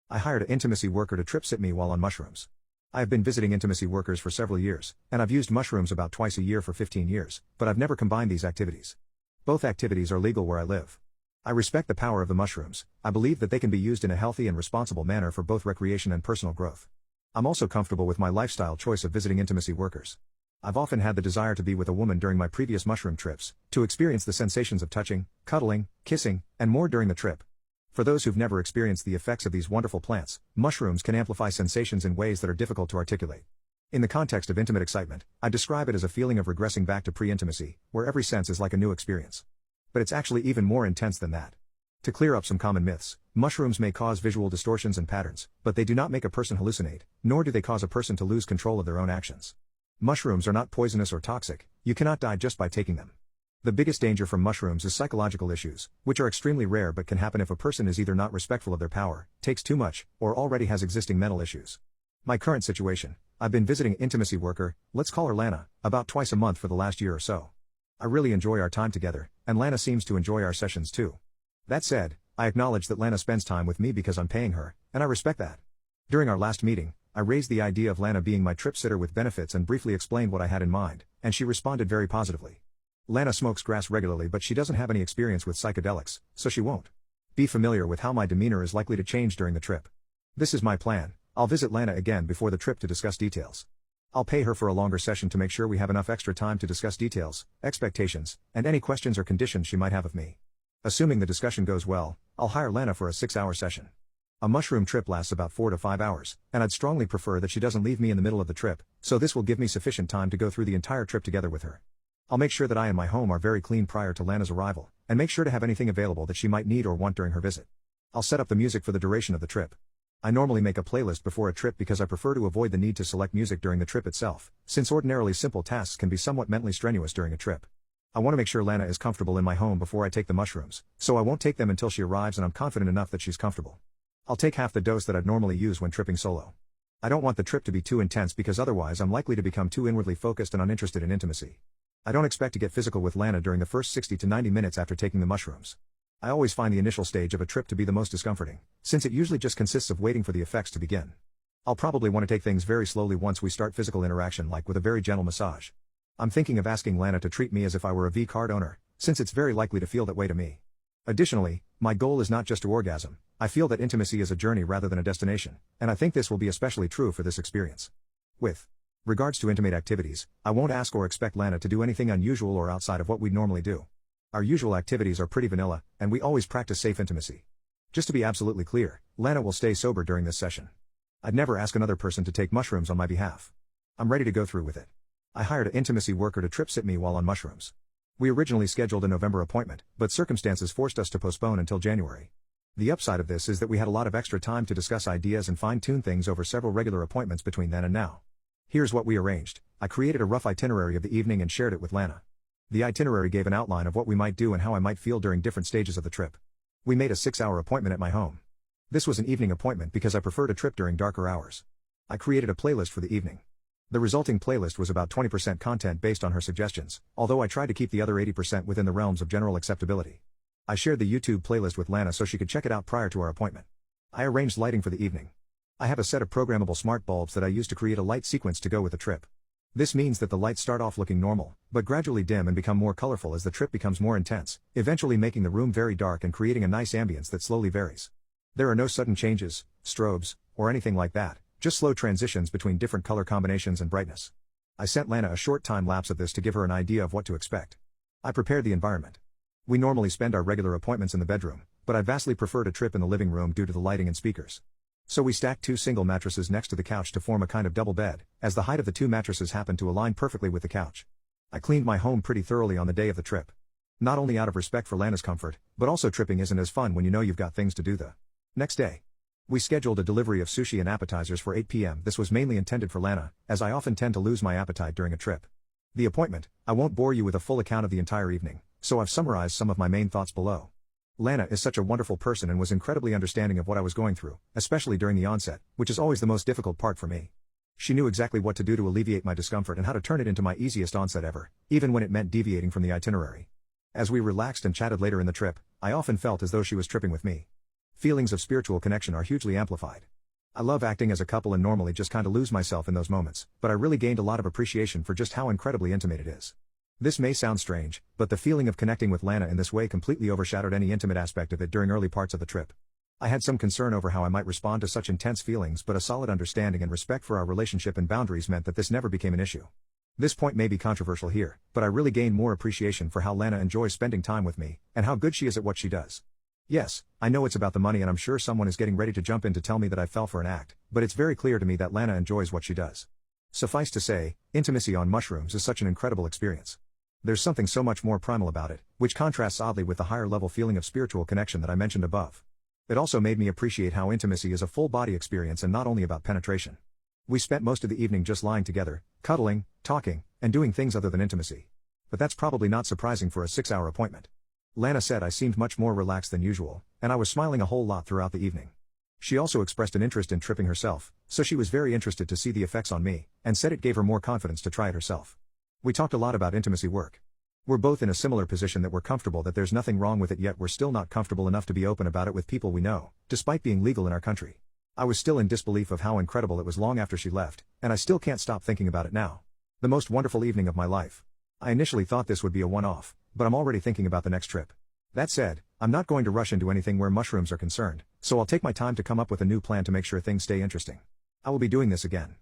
I hired an intimacy worker to trip sit me while on mushrooms. I have been visiting intimacy workers for several years, and I've used mushrooms about twice a year for 15 years, but I've never combined these activities. Both activities are legal where I live. I respect the power of the mushrooms. I believe that they can be used in a healthy and responsible manner for both recreation and personal growth. I'm also comfortable with my lifestyle choice of visiting intimacy workers. I've often had the desire to be with a woman during my previous mushroom trips, to experience the sensations of touching, cuddling, kissing, and more during the trip. For those who've never experienced the effects of these wonderful plants, mushrooms can amplify sensations in ways that are difficult to articulate. In the context of intimate excitement, I describe it as a feeling of regressing back to pre-intimacy, where every sense is like a new experience. But it's actually even more intense than that. To clear up some common myths, mushrooms may cause visual distortions and patterns, but they do not make a person hallucinate, nor do they cause a person to lose control of their own actions. Mushrooms are not poisonous or toxic. You cannot die just by taking them. The biggest danger from mushrooms is psychological issues, which are extremely rare but can happen if a person is either not respectful of their power, takes too much, or already has existing mental issues. My current situation: I've been visiting an intimacy worker, let's call her Lana, about twice a month for the last year or so. I really enjoy our time together, and Lana seems to enjoy our sessions too. That said, I acknowledge that Lana spends time with me because I'm paying her, and I respect that. During our last meeting, I raised the idea of Lana being my trip sitter with benefits and briefly explained what I had in mind, and she responded very positively. Lana smokes grass regularly, but she doesn't have any experience with psychedelics, so she won't be familiar with how my demeanor is likely to change during the trip. This is my plan: I'll visit Lana again before the trip to discuss details. I'll pay her for a longer session to make sure we have enough extra time to discuss details, expectations, and any questions or conditions she might have of me. Assuming the discussion goes well, I'll hire Lana for a 6-hour session. A mushroom trip lasts about 4 to 5 hours, and I'd strongly prefer that she doesn't leave me in the middle of the trip, so this will give me sufficient time to go through the entire trip together with her. I'll make sure that I and my home are very clean prior to Lana's arrival, and make sure to have anything available that she might need or want during her visit. I'll set up the music for the duration of the trip. I normally make a playlist before a trip because I prefer to avoid the need to select music during the trip itself, since ordinarily simple tasks can be somewhat mentally strenuous during a trip. I want to make sure Lana is comfortable in my home before I take the mushrooms, so I won't take them until she arrives and I'm confident enough that she's comfortable. I'll take half the dose that I'd normally use when tripping solo. I don't want the trip to be too intense because otherwise I'm likely to become too inwardly focused and uninterested in intimacy. I don't expect to get physical with Lana during the first 60 to 90 minutes after taking the mushrooms. I always find the initial stage of a trip to be the most discomforting, since it usually just consists of waiting for the effects to begin. I'll probably want to take things very slowly once we start physical interaction, like with a very gentle massage. I'm thinking of asking Lana to treat me as if I were a V-card owner, since it's very likely to feel that way to me. Additionally, my goal is not just to orgasm. I feel that intimacy is a journey rather than a destination, and I think this will be especially true for this experience. With regards to intimate activities, I won't ask or expect Lana to do anything unusual or outside of what we'd normally do. Our usual activities are pretty vanilla, and we always practice safe intimacy. Just to be absolutely clear, Lana will stay sober during this session. I'd never ask another person to take mushrooms on my behalf. I'm ready to go through with it. I hired an intimacy worker to trip sit me while on mushrooms. We originally scheduled a November appointment, but circumstances forced us to postpone until January. The upside of this is that we had a lot of extra time to discuss ideas and fine-tune things over several regular appointments between then and now. Here's what we arranged. I created a rough itinerary of the evening and shared it with Lana. The itinerary gave an outline of what we might do and how I might feel during different stages of the trip. We made a 6-hour appointment at my home. This was an evening appointment because I preferred a trip during darker hours. I created a playlist for the evening. The resulting playlist was about 20% content based on her suggestions, although I tried to keep the other 80% within the realms of general acceptability. I shared the YouTube playlist with Lana so she could check it out prior to our appointment. I arranged lighting for the evening. I have a set of programmable smart bulbs that I use to create a light sequence to go with the trip. This means that the lights start off looking normal, but gradually dim and become more colorful as the trip becomes more intense, eventually making the room very dark and creating a nice ambience that slowly varies. There are no sudden changes, strobes, or anything like that, just slow transitions between different color combinations and brightness. I sent Lana a short time lapse of this to give her an idea of what to expect. I prepared the environment. We normally spend our regular appointments in the bedroom, but I vastly preferred a trip in the living room due to the lighting and speakers. So we stacked 2 single mattresses next to the couch to form a kind of double bed, as the height of the 2 mattresses happened to align perfectly with the couch. I cleaned my home pretty thoroughly on the day of the trip. Not only out of respect for Lana's comfort, but also tripping isn't as fun when you know you've got things to do the next day. We scheduled a delivery of sushi and appetizers for 8 p.m. This was mainly intended for Lana, as I often tend to lose my appetite during a trip. The appointment: I won't bore you with a full account of the entire evening, so I've summarized some of my main thoughts below. Lana is such a wonderful person and was incredibly understanding of what I was going through, especially during the onset, which is always the most difficult part for me. She knew exactly what to do to alleviate my discomfort and how to turn it into my easiest onset ever, even when it meant deviating from the itinerary. As we relaxed and chatted later in the trip, I often felt as though she was tripping with me. Feelings of spiritual connection are hugely amplified. I love acting as a couple and normally just kinda lose myself in those moments, but I really gained a lot of appreciation for just how incredibly intimate it is. This may sound strange, but the feeling of connecting with Lana in this way completely overshadowed any intimate aspect of it during early parts of the trip. I had some concern over how I might respond to such intense feelings, but a solid understanding and respect for our relationship and boundaries meant that this never became an issue. This point may be controversial here, but I really gained more appreciation for how Lana enjoys spending time with me, and how good she is at what she does. Yes, I know it's about the money and I'm sure someone is getting ready to jump in to tell me that I fell for an act, but it's very clear to me that Lana enjoys what she does. Suffice to say, intimacy on mushrooms is such an incredible experience. There's something so much more primal about it, which contrasts oddly with the higher level feeling of spiritual connection that I mentioned above. It also made me appreciate how intimacy is a full body experience and not only about penetration. We spent most of the evening just lying together, cuddling, talking, and doing things other than intimacy. But that's probably not surprising for a 6-hour appointment. Lana said I seemed much more relaxed than usual, and I was smiling a whole lot throughout the evening. She also expressed an interest in tripping herself, so she was very interested to see the effects on me, and said it gave her more confidence to try it herself. We talked a lot about intimacy work. We're both in a similar position that we're comfortable that there's nothing wrong with it, yet we're still not comfortable enough to be open about it with people we know, despite being legal in our country. I was still in disbelief of how incredible it was long after she left, and I still can't stop thinking about it now. The most wonderful evening of my life. I initially thought this would be a one-off, but I'm already thinking about the next trip. That said, I'm not going to rush into anything where mushrooms are concerned, so I'll take my time to come up with a new plan to make sure things stay interesting. I will be doing this again.